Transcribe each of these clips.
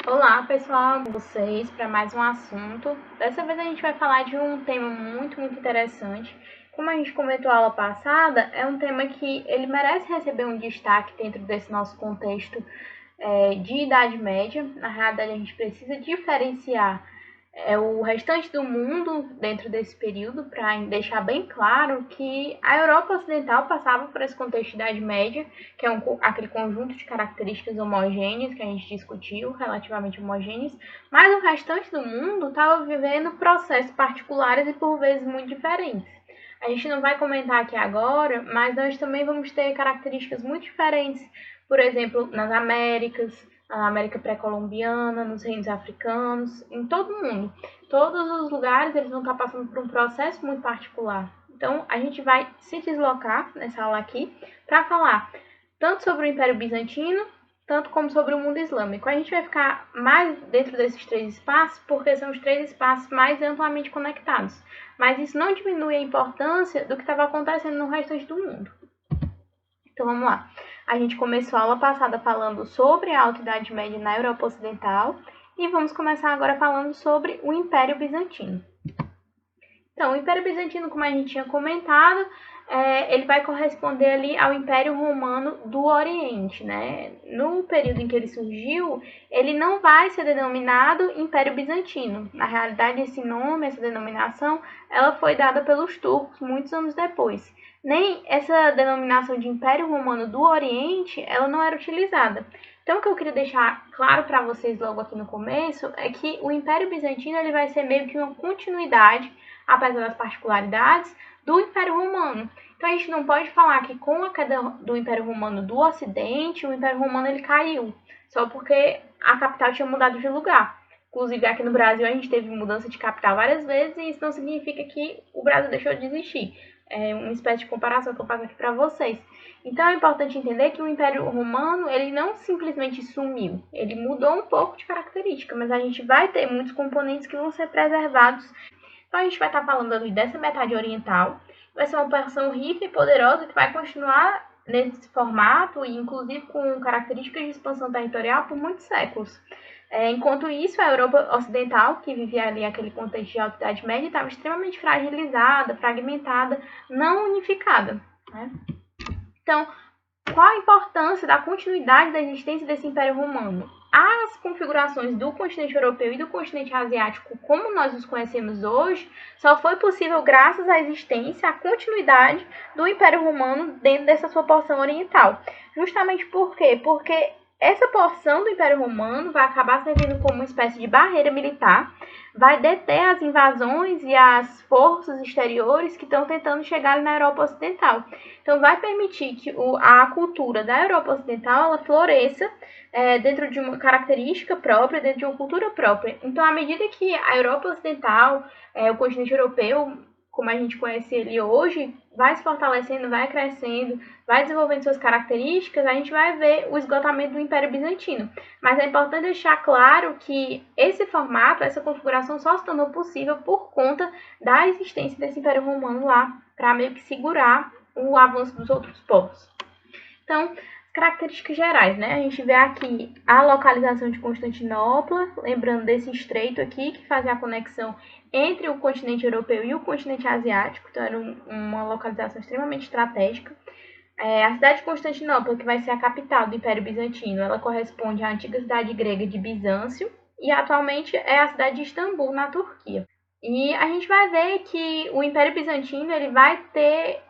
Olá pessoal, com vocês para mais um assunto. Dessa vez a gente vai falar de um tema muito interessante. Como a gente comentou a aula passada, é um tema que ele merece receber um destaque dentro desse nosso contexto de Idade Média. Na realidade, a gente precisa diferenciar o restante do mundo dentro desse período para deixar bem claro que a Europa Ocidental passava por esse contexto de Idade Média, que é aquele conjunto de características homogêneas que a gente discutiu, relativamente homogêneas, mas o restante do mundo estava vivendo processos particulares e por vezes muito diferentes. A gente não vai comentar aqui agora, mas nós também vamos ter características muito diferentes, por exemplo, nas Américas, na América pré-colombiana, nos reinos africanos, em todo o mundo. Todos os lugares eles vão estar passando por um processo muito particular. Então, a gente vai se deslocar nessa aula aqui para falar tanto sobre o Império Bizantino, tanto como sobre o mundo islâmico. A gente vai ficar mais dentro desses três espaços, porque são os três espaços mais amplamente conectados. Mas isso não diminui a importância do que estava acontecendo no restante do mundo. Então, vamos lá. A gente começou a aula passada falando sobre a Alta Idade Média na Europa Ocidental e vamos começar agora falando sobre o Império Bizantino. Então, o Império Bizantino, como a gente tinha comentado, ele vai corresponder ali ao Império Romano do Oriente, né? No período em que ele surgiu, ele não vai ser denominado Império Bizantino. Na realidade, esse nome, essa denominação, ela foi dada pelos turcos muitos anos depois. Nem essa denominação de Império Romano do Oriente, ela não era utilizada. Então, o que eu queria deixar claro para vocês logo aqui no começo é que o Império Bizantino ele vai ser meio que uma continuidade, apesar das particularidades, do Império Romano. Então a gente não pode falar que com a queda do Império Romano do Ocidente, o Império Romano ele caiu, só porque a capital tinha mudado de lugar. Inclusive aqui no Brasil a gente teve mudança de capital várias vezes e isso não significa que o Brasil deixou de existir. É uma espécie de comparação que eu faço aqui para vocês. Então é importante entender que o Império Romano ele não simplesmente sumiu, ele mudou um pouco de característica, mas a gente vai ter muitos componentes que vão ser preservados. Então a gente vai estar falando ali dessa metade oriental, vai ser uma porção rica e poderosa que vai continuar nesse formato e inclusive com características de expansão territorial por muitos séculos. Enquanto isso, a Europa Ocidental, que vivia ali aquele contexto de Alta Idade Média, estava extremamente fragilizada, fragmentada, não unificada, né? Então, qual a importância da continuidade da existência desse Império Romano? As configurações do continente europeu e do continente asiático, como nós os conhecemos hoje, só foi possível graças à existência, à continuidade do Império Romano dentro dessa sua porção oriental. Justamente por quê? Porque essa porção do Império Romano vai acabar servindo como uma espécie de barreira militar, vai deter as invasões e as forças exteriores que estão tentando chegar na Europa Ocidental. Então, vai permitir que a cultura da Europa Ocidental ela floresça dentro de uma característica própria, dentro de uma cultura própria. Então, à medida que a Europa Ocidental, o continente europeu, como a gente conhece ele hoje, vai se fortalecendo, vai crescendo, vai desenvolvendo suas características, a gente vai ver o esgotamento do Império Bizantino. Mas é importante deixar claro que esse formato, essa configuração só se tornou possível por conta da existência desse Império Romano lá, para meio que segurar o avanço dos outros povos. Então, características gerais, né? A gente vê aqui a localização de Constantinopla, lembrando desse estreito aqui, que fazia a conexão entre o continente europeu e o continente asiático, então era uma localização extremamente estratégica. A cidade de Constantinopla, que vai ser a capital do Império Bizantino, ela corresponde à antiga cidade grega de Bizâncio e atualmente é a cidade de Istambul, na Turquia. E a gente vai ver que o Império Bizantino ele vai ter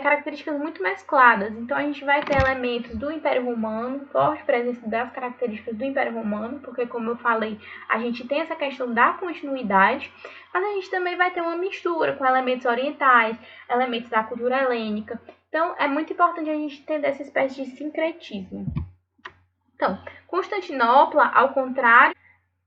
características muito mescladas. Então a gente vai ter elementos do Império Romano, forte presença das características do Império Romano, porque como eu falei, a gente tem essa questão da continuidade, mas a gente também vai ter uma mistura com elementos orientais, elementos da cultura helênica. Então é muito importante a gente entender essa espécie de sincretismo. Então, Constantinopla, ao contrário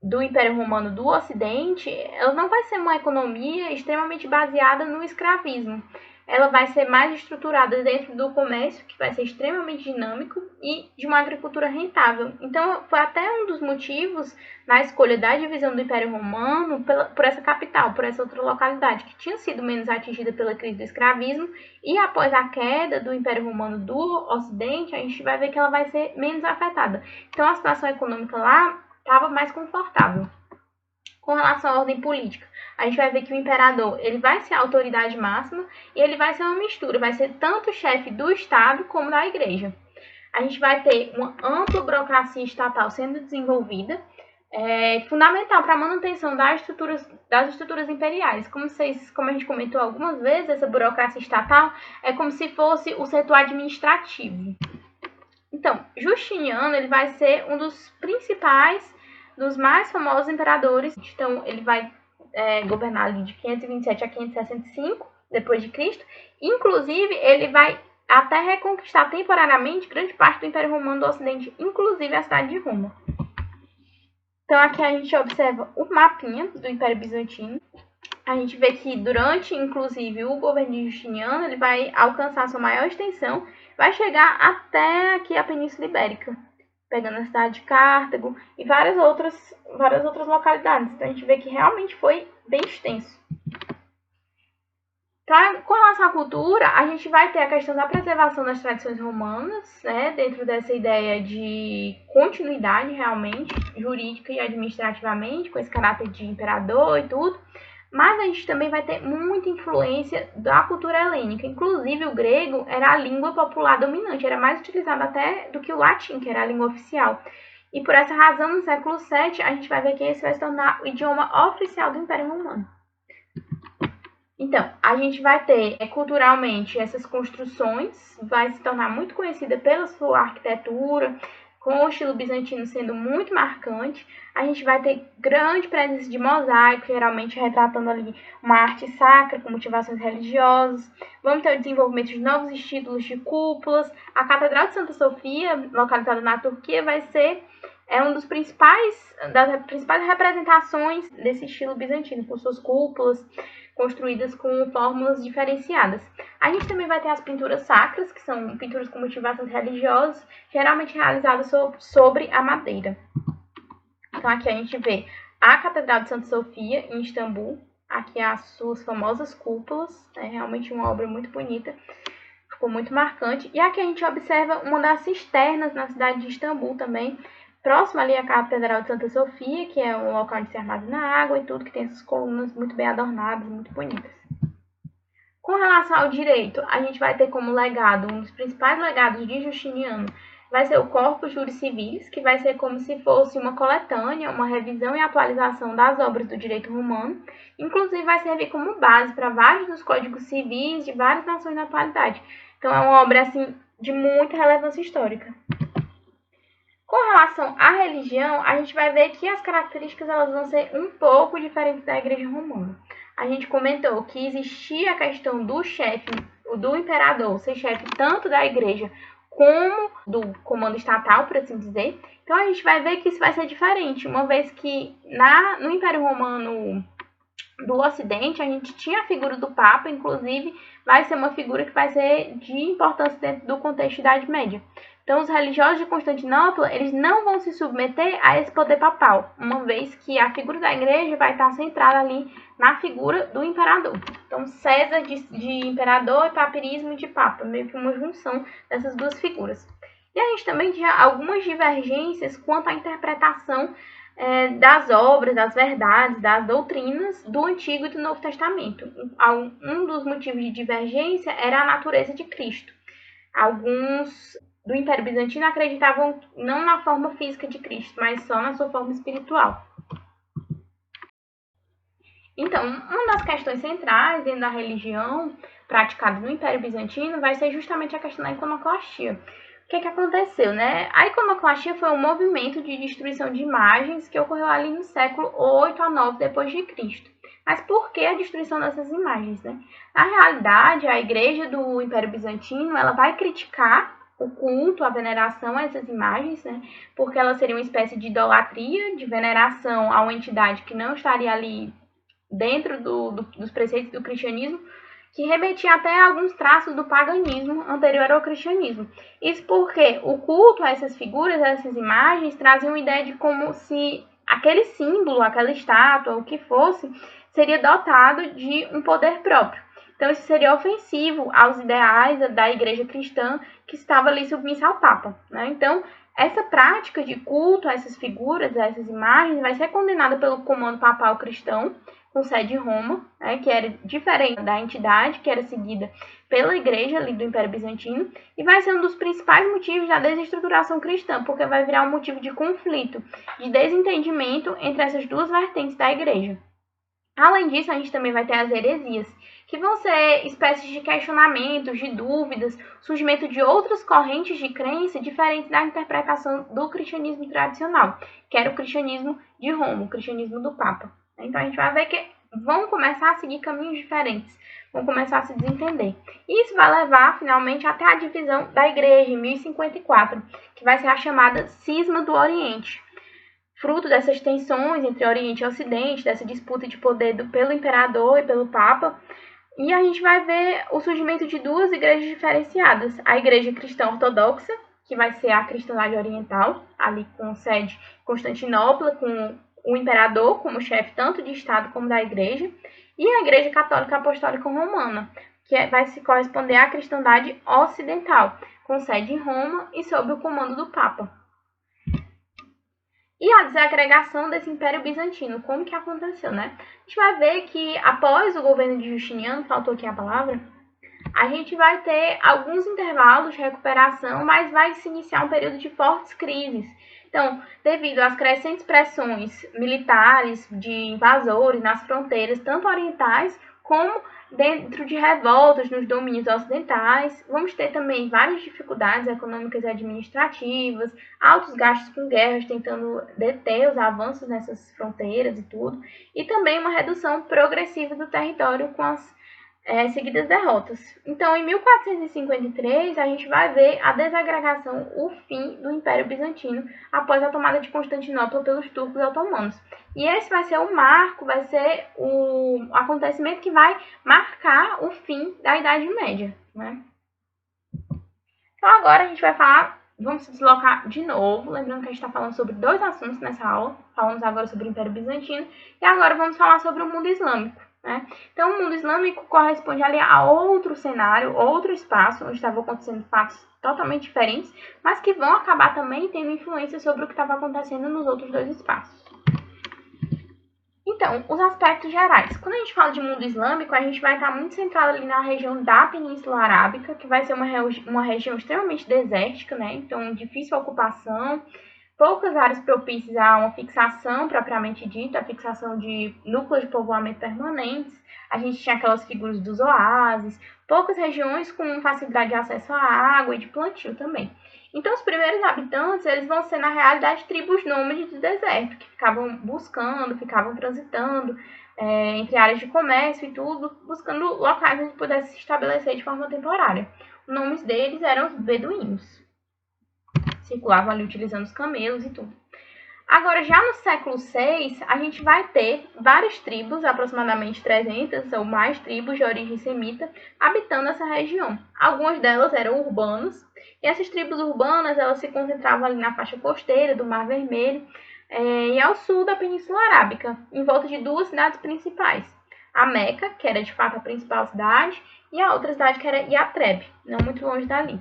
do Império Romano do Ocidente, ela não vai ser uma economia extremamente baseada no escravismo. Ela vai ser mais estruturada dentro do comércio, que vai ser extremamente dinâmico, e de uma agricultura rentável. Então, foi até um dos motivos na escolha da divisão do Império Romano por essa capital, por essa outra localidade, que tinha sido menos atingida pela crise do escravismo, e após a queda do Império Romano do Ocidente, a gente vai ver que ela vai ser menos afetada. Então, a situação econômica lá estava mais confortável. Com relação à ordem política, a gente vai ver que o imperador ele vai ser a autoridade máxima e ele vai ser uma mistura, vai ser tanto chefe do Estado como da Igreja. A gente vai ter uma ampla burocracia estatal sendo desenvolvida, fundamental para a manutenção das estruturas imperiais. Como a gente comentou algumas vezes, essa burocracia estatal é como se fosse o setor administrativo. Então, Justiniano ele vai ser um dos principais, dos mais famosos imperadores. Então, ele vai governar ali de 527 a 565 depois de Cristo. Inclusive, ele vai até reconquistar temporariamente grande parte do Império Romano do Ocidente, inclusive a cidade de Roma. Então, aqui a gente observa o mapinha do Império Bizantino. A gente vê que durante, inclusive, o governo de Justiniano, ele vai alcançar sua maior extensão, vai chegar até aqui a Península Ibérica, pegando a cidade de Cartago e várias outras localidades. Então, a gente vê que realmente foi bem extenso. Então, com relação à cultura, a gente vai ter a questão da preservação das tradições romanas, né, dentro dessa ideia de continuidade realmente, jurídica e administrativamente, com esse caráter de imperador e tudo. Mas a gente também vai ter muita influência da cultura helênica. Inclusive, o grego era a língua popular dominante, era mais utilizado até do que o latim, que era a língua oficial. E por essa razão, no século VII, a gente vai ver que esse vai se tornar o idioma oficial do Império Romano. Então, a gente vai ter culturalmente essas construções, vai se tornar muito conhecida pela sua arquitetura, com o estilo bizantino sendo muito marcante. A gente vai ter grande presença de mosaico, geralmente retratando ali uma arte sacra com motivações religiosas. Vamos ter o desenvolvimento de novos estilos de cúpulas. A Catedral de Santa Sofia, localizada na Turquia, vai ser uma das principais representações desse estilo bizantino, com suas cúpulas construídas com fórmulas diferenciadas. A gente também vai ter as pinturas sacras, que são pinturas com motivações religiosas, geralmente realizadas sobre a madeira. Então aqui a gente vê a Catedral de Santa Sofia, em Istambul, aqui as suas famosas cúpulas, realmente uma obra muito bonita, ficou muito marcante. E aqui a gente observa uma das cisternas na cidade de Istambul também, próximo ali à Catedral de Santa Sofia, que é um local onde se armazena água e tudo, que tem essas colunas muito bem adornadas, muito bonitas. Com relação ao direito, a gente vai ter como legado, um dos principais legados de Justiniano, vai ser o Corpus Juris Civilis, que vai ser como se fosse uma coletânea, uma revisão e atualização das obras do direito romano. Inclusive, vai servir como base para vários dos códigos civis de várias nações na atualidade. Então, é uma obra assim, de muita relevância histórica. Com relação à religião, a gente vai ver que as características elas vão ser um pouco diferentes da Igreja Romana. A gente comentou que existia a questão do chefe, do imperador, ser chefe tanto da Igreja como do comando estatal, por assim dizer. Então, a gente vai ver que isso vai ser diferente, uma vez que no Império Romano do Ocidente, a gente tinha a figura do Papa, inclusive vai ser uma figura que vai ser de importância dentro do contexto da Idade Média. Então, os religiosos de Constantinopla, eles não vão se submeter a esse poder papal, uma vez que a figura da igreja vai estar centrada ali na figura do imperador. Então, César de imperador e papirismo de papa, meio que uma junção dessas duas figuras. E a gente também tinha algumas divergências quanto à interpretação das obras, das verdades, das doutrinas do Antigo e do Novo Testamento. Um dos motivos de divergência era a natureza de Cristo. Alguns do Império Bizantino acreditavam não na forma física de Cristo, mas só na sua forma espiritual. Então, uma das questões centrais dentro da religião praticada no Império Bizantino vai ser justamente a questão da iconoclastia. O que aconteceu, né? A iconoclastia foi um movimento de destruição de imagens que ocorreu ali no século 8 a 9 depois de Cristo. Mas por que a destruição dessas imagens, né? Na realidade, a igreja do Império Bizantino, ela vai criticar o culto, a veneração a essas imagens, né? Porque elas seriam uma espécie de idolatria, de veneração a uma entidade que não estaria ali dentro dos preceitos do cristianismo, que remetia até a alguns traços do paganismo anterior ao cristianismo. Isso porque o culto a essas figuras, a essas imagens, trazia uma ideia de como se aquele símbolo, aquela estátua, o que fosse, seria dotado de um poder próprio. Então, isso seria ofensivo aos ideais da igreja cristã que estava ali submissa ao Papa, né? Então, Essa prática de culto a essas figuras, a essas imagens, vai ser condenada pelo comando papal cristão, com sede em Roma, né, que era diferente da entidade que era seguida pela igreja ali do Império Bizantino, e vai ser um dos principais motivos da desestruturação cristã, porque vai virar um motivo de conflito, de desentendimento entre essas duas vertentes da igreja. Além disso, a gente também vai ter as heresias, que vão ser espécies de questionamentos, de dúvidas, surgimento de outras correntes de crença diferentes da interpretação do cristianismo tradicional, que era o cristianismo de Roma, o cristianismo do Papa. Então a gente vai ver que vão começar a seguir caminhos diferentes, vão começar a se desentender. E isso vai levar, finalmente, até a divisão da igreja, em 1054, que vai ser a chamada Cisma do Oriente. Fruto dessas tensões entre Oriente e Ocidente, dessa disputa de poder pelo imperador e pelo Papa. E a gente vai ver o surgimento de duas igrejas diferenciadas. A igreja cristã ortodoxa, que vai ser a cristandade oriental, ali com sede em Constantinopla, com o imperador como chefe tanto de Estado como da igreja. E a igreja católica apostólica romana, que vai se corresponder à cristandade ocidental, com sede em Roma e sob o comando do Papa. E a desagregação desse Império Bizantino, como que aconteceu, né? A gente vai ver que após o governo de Justiniano, faltou aqui a palavra, a gente vai ter alguns intervalos de recuperação, mas vai se iniciar um período de fortes crises. Então, devido às crescentes pressões militares de invasores nas fronteiras, tanto orientais como dentro de revoltas nos domínios ocidentais, vamos ter também várias dificuldades econômicas e administrativas, altos gastos com guerras, tentando deter os avanços nessas fronteiras e tudo, e também uma redução progressiva do território com as seguidas derrotas. Então, em 1453, a gente vai ver a desagregação, o fim do Império Bizantino após a tomada de Constantinopla pelos turcos otomanos. E esse vai ser o marco, vai ser o acontecimento que vai marcar o fim da Idade Média, né? Então, agora a gente vai falar, vamos se deslocar de novo, lembrando que a gente está falando sobre dois assuntos nessa aula. Falamos agora sobre o Império Bizantino e agora vamos falar sobre o mundo islâmico. Né? Então, o mundo islâmico corresponde ali a outro cenário, outro espaço, onde estavam acontecendo fatos totalmente diferentes, mas que vão acabar também tendo influência sobre o que estava acontecendo nos outros dois espaços. Então, os aspectos gerais. Quando a gente fala de mundo islâmico, a gente vai estar muito centrado ali na região da Península Arábica, que vai ser uma região extremamente desértica, né? Então, difícil ocupação, poucas áreas propícias a uma fixação propriamente dita, a fixação de núcleos de povoamento permanentes. A gente tinha aquelas figuras dos oásis, poucas regiões com facilidade de acesso à água e de plantio também. Então, os primeiros habitantes, eles vão ser, na realidade, tribos nômades do deserto, que ficavam buscando, ficavam transitando entre áreas de comércio e tudo, buscando locais onde pudesse se estabelecer de forma temporária. Os nomes deles eram os beduínos. Circulavam ali utilizando os camelos e tudo. Agora, já no século VI, a gente vai ter várias tribos, aproximadamente 300 ou mais tribos de origem semita, habitando essa região. Algumas delas eram urbanas, e essas tribos urbanas elas se concentravam ali na faixa costeira do Mar Vermelho e ao sul da Península Arábica, em volta de duas cidades principais. A Meca, que era de fato a principal cidade, e a outra cidade que era Yatreb, não muito longe dali.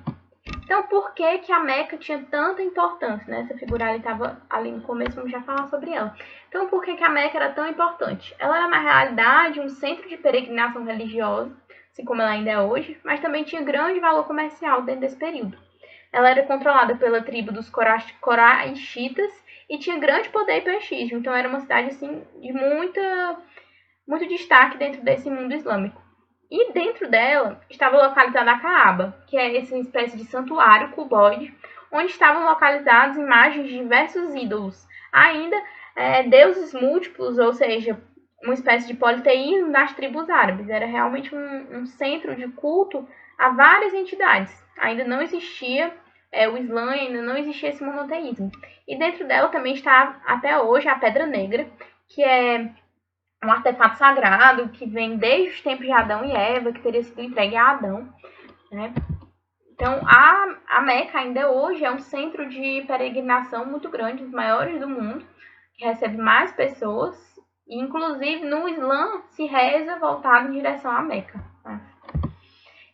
Então, por que a Meca tinha tanta importância? Né? Essa figura ali estava ali no começo, vamos já falar sobre ela. Então, por que a Meca era tão importante? Ela era, na realidade, um centro de peregrinação religiosa, assim como ela ainda é hoje, mas também tinha grande valor comercial dentro desse período. Ela era controlada pela tribo dos Coraixitas e tinha grande poder e prestígio. Então, era uma cidade assim, de muito destaque dentro desse mundo islâmico. E dentro dela estava localizada a Caaba, que é essa espécie de santuário cuboide, onde estavam localizadas imagens de diversos ídolos. Ainda deuses múltiplos, ou seja, uma espécie de politeísmo das tribos árabes. Era realmente um centro de culto a várias entidades. Ainda não existia o Islã, ainda não existia esse monoteísmo. E dentro dela também está até hoje a Pedra Negra, que é um artefato sagrado que vem desde os tempos de Adão e Eva, que teria sido entregue a Adão, né? Então, a Meca ainda hoje é um centro de peregrinação muito grande, um dos maiores do mundo, que recebe mais pessoas, e inclusive no Islã se reza voltado em direção à Meca. Né?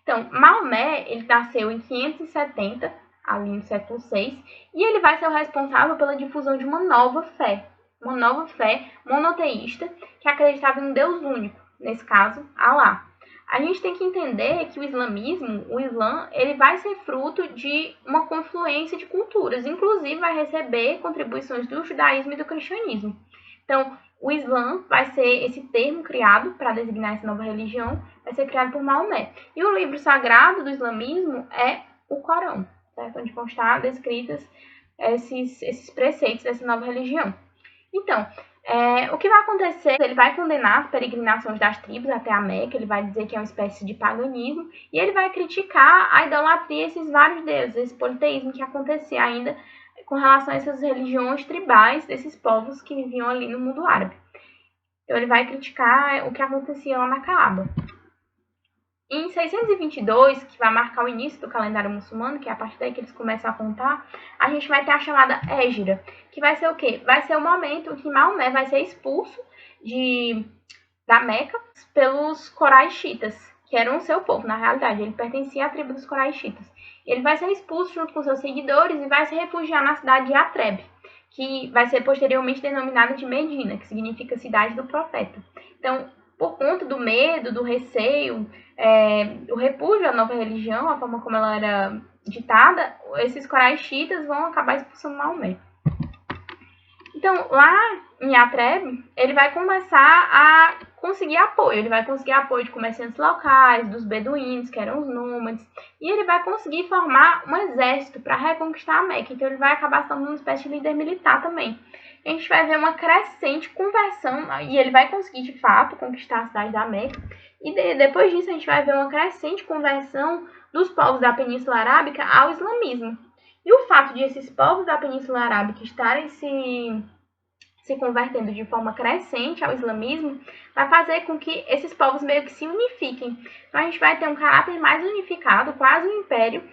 Então, Maomé, ele nasceu em 570 ali no século VI, e ele vai ser o responsável pela difusão de uma nova fé monoteísta, que acreditava em um Deus único, nesse caso, Alá. A gente tem que entender que o Islã, ele vai ser fruto de uma confluência de culturas, inclusive vai receber contribuições do judaísmo e do cristianismo. Então, o Islã vai ser esse termo criado para designar essa nova religião, vai ser criado por Maomé. E o livro sagrado do islamismo é o Corão, certo? Onde vão estar descritos esses preceitos dessa nova religião. Então, o que vai acontecer? Ele vai condenar as peregrinações das tribos até a Meca, ele vai dizer que é uma espécie de paganismo, e ele vai criticar a idolatria, esses vários deuses, esse politeísmo que acontecia ainda com relação a essas religiões tribais desses povos que viviam ali no mundo árabe. Então, ele vai criticar o que acontecia lá na Caaba. Em 622, que vai marcar o início do calendário muçulmano, que é a partir daí que eles começam a contar, a gente vai ter a chamada Hégira, que vai ser o quê? Vai ser o momento em que Maomé vai ser expulso da Meca pelos Coraixitas, que eram o seu povo, na realidade. Ele pertencia à tribo dos Coraixitas. Ele vai ser expulso junto com seus seguidores e vai se refugiar na cidade de Atreb, que vai ser posteriormente denominada de Medina, que significa cidade do profeta. Então, por conta do medo, do receio, o repúdio à nova religião, a forma como ela era ditada, esses coraixitas vão acabar expulsando Maomé. Então, lá em Atreb, ele vai começar a conseguir apoio. Ele vai conseguir apoio de comerciantes locais, dos beduínos, que eram os nômades, e ele vai conseguir formar um exército para reconquistar a Meca. Então, ele vai acabar sendo uma espécie de líder militar também. A gente vai ver uma crescente conversão, e ele vai conseguir, de fato, conquistar a cidade da Meca. E depois disso, a gente vai ver uma crescente conversão dos povos da Península Arábica ao islamismo. E o fato de esses povos da Península Arábica estarem se convertendo de forma crescente ao islamismo vai fazer com que esses povos meio que se unifiquem. Então, a gente vai ter um caráter mais unificado, quase um império,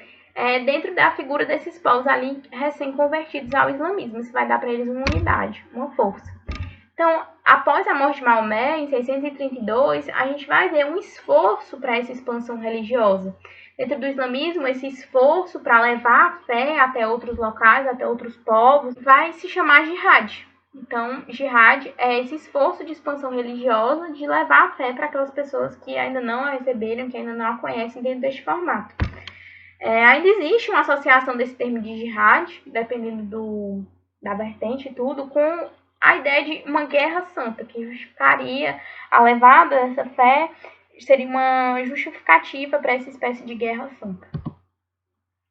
dentro da figura desses povos ali recém-convertidos ao islamismo. Isso vai dar para eles uma unidade, uma força. Então, após a morte de Maomé, em 632, a gente vai ver um esforço para essa expansão religiosa. Dentro do islamismo, esse esforço para levar a fé até outros locais, até outros povos, vai se chamar jihad. Então, jihad é esse esforço de expansão religiosa, de levar a fé para aquelas pessoas que ainda não a receberam, que ainda não a conhecem dentro deste formato. Ainda existe uma associação desse termo de jihad, dependendo da vertente e tudo, com a ideia de uma guerra santa, que justificaria a levada dessa fé, seria uma justificativa para essa espécie de guerra santa.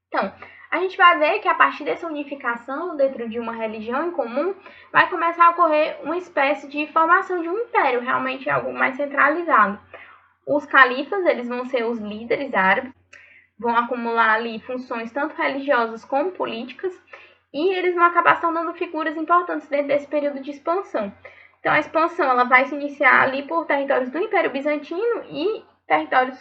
Então, a gente vai ver que a partir dessa unificação dentro de uma religião em comum, vai começar a ocorrer uma espécie de formação de um império, realmente algo mais centralizado. Os califas, eles vão ser os líderes árabes, vão acumular ali funções tanto religiosas como políticas, e eles vão acabar se tornando figuras importantes dentro desse período de expansão. Então, a expansão ela vai se iniciar ali por territórios do Império Bizantino e territórios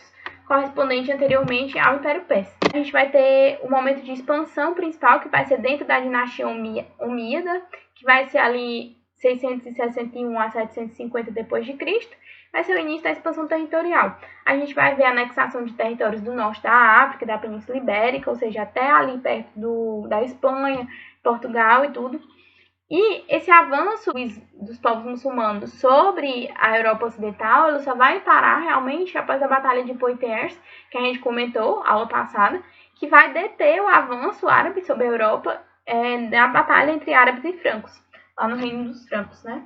correspondentes anteriormente ao Império Persa. A gente vai ter o momento de expansão principal, que vai ser dentro da dinastia Omíada, que vai ser ali 661 a 750 d.C., vai ser o início da expansão territorial. A gente vai ver a anexação de territórios do norte da África, da Península Ibérica, ou seja, até ali perto da Espanha, Portugal e tudo. E esse avanço dos povos muçulmanos sobre a Europa Ocidental, ele só vai parar realmente após a Batalha de Poitiers, que a gente comentou aula passada, que vai deter o avanço árabe sobre a Europa na batalha entre árabes e francos, lá no Reino dos Francos, né?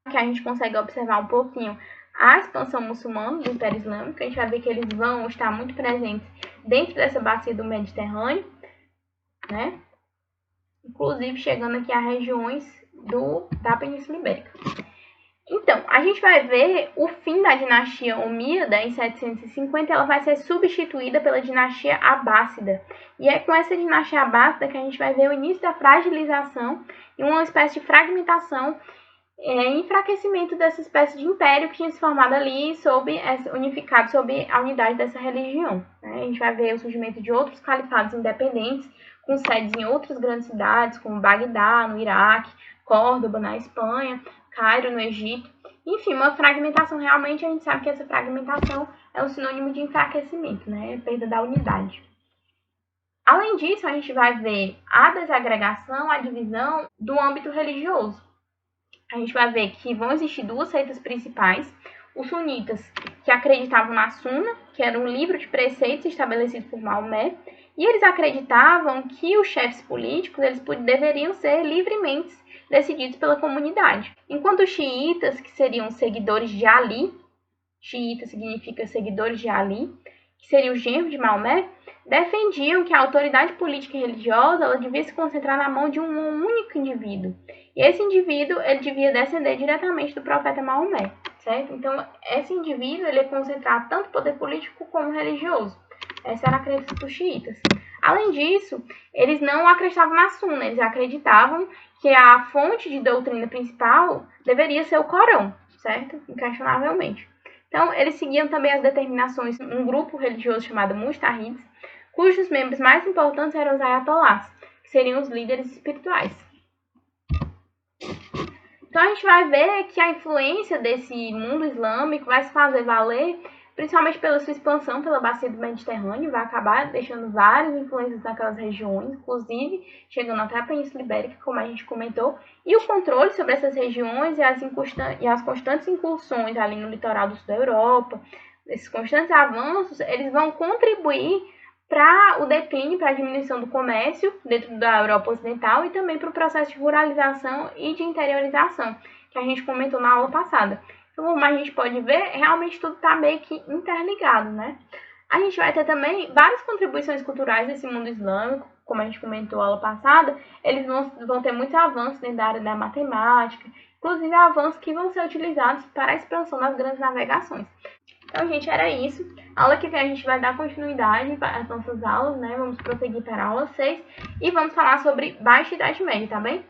Que a gente consegue observar um pouquinho a expansão muçulmana do Império Islâmico. A gente vai ver que eles vão estar muito presentes dentro dessa bacia do Mediterrâneo, né? Inclusive chegando aqui a regiões da Península Ibérica. Então, a gente vai ver o fim da dinastia Omíada em 750, ela vai ser substituída pela dinastia Abássida. E é com essa dinastia Abássida que a gente vai ver o início da fragilização e uma espécie de fragmentação enfraquecimento dessa espécie de império que tinha se formado ali, unificado sob a unidade dessa religião. Né? A gente vai ver o surgimento de outros califados independentes, com sedes em outras grandes cidades, como Bagdá, no Iraque, Córdoba, na Espanha, Cairo, no Egito. Enfim, uma fragmentação, realmente a gente sabe que essa fragmentação é um sinônimo de enfraquecimento, né? Perda da unidade. Além disso, a gente vai ver a desagregação, a divisão do âmbito religioso. A gente vai ver que vão existir duas seitas principais. Os sunitas, que acreditavam na Suna, que era um livro de preceitos estabelecido por Maomé, e eles acreditavam que os chefes políticos eles deveriam ser livremente decididos pela comunidade. Enquanto os xiitas, que seriam seguidores de Ali, xiita significa seguidores de Ali, que seria o genro de Maomé, defendiam que a autoridade política e religiosa ela devia se concentrar na mão de um único indivíduo. E esse indivíduo ele devia descender diretamente do profeta Maomé, certo? Então, esse indivíduo ele ia concentrar tanto poder político como religioso. Essa era a crença dos xiitas. Além disso, eles não acreditavam na Suna, eles acreditavam que a fonte de doutrina principal deveria ser o Corão, certo? Inquestionavelmente. Então, eles seguiam também as determinações de um grupo religioso chamado Mustahids, cujos membros mais importantes eram os ayatollahs, que seriam os líderes espirituais. Então, a gente vai ver que a influência desse mundo islâmico vai se fazer valer, principalmente pela sua expansão pela bacia do Mediterrâneo, vai acabar deixando várias influências naquelas regiões, inclusive chegando até a Península Ibérica, como a gente comentou, e o controle sobre essas regiões e as constantes incursões ali no litoral do sul da Europa, esses constantes avanços, eles vão contribuir para o declínio, para a diminuição do comércio dentro da Europa Ocidental e também para o processo de ruralização e de interiorização, que a gente comentou na aula passada. Então, como a gente pode ver, realmente tudo está meio que interligado, né? A gente vai ter também várias contribuições culturais desse mundo islâmico, como a gente comentou na aula passada, eles vão ter muitos avanços dentro da área da matemática, inclusive avanços que vão ser utilizados para a expansão das grandes navegações. Então, gente, era isso. A aula que vem a gente vai dar continuidade às nossas aulas, né? Vamos prosseguir para a aula 6 e vamos falar sobre Baixa Idade Média, tá bem?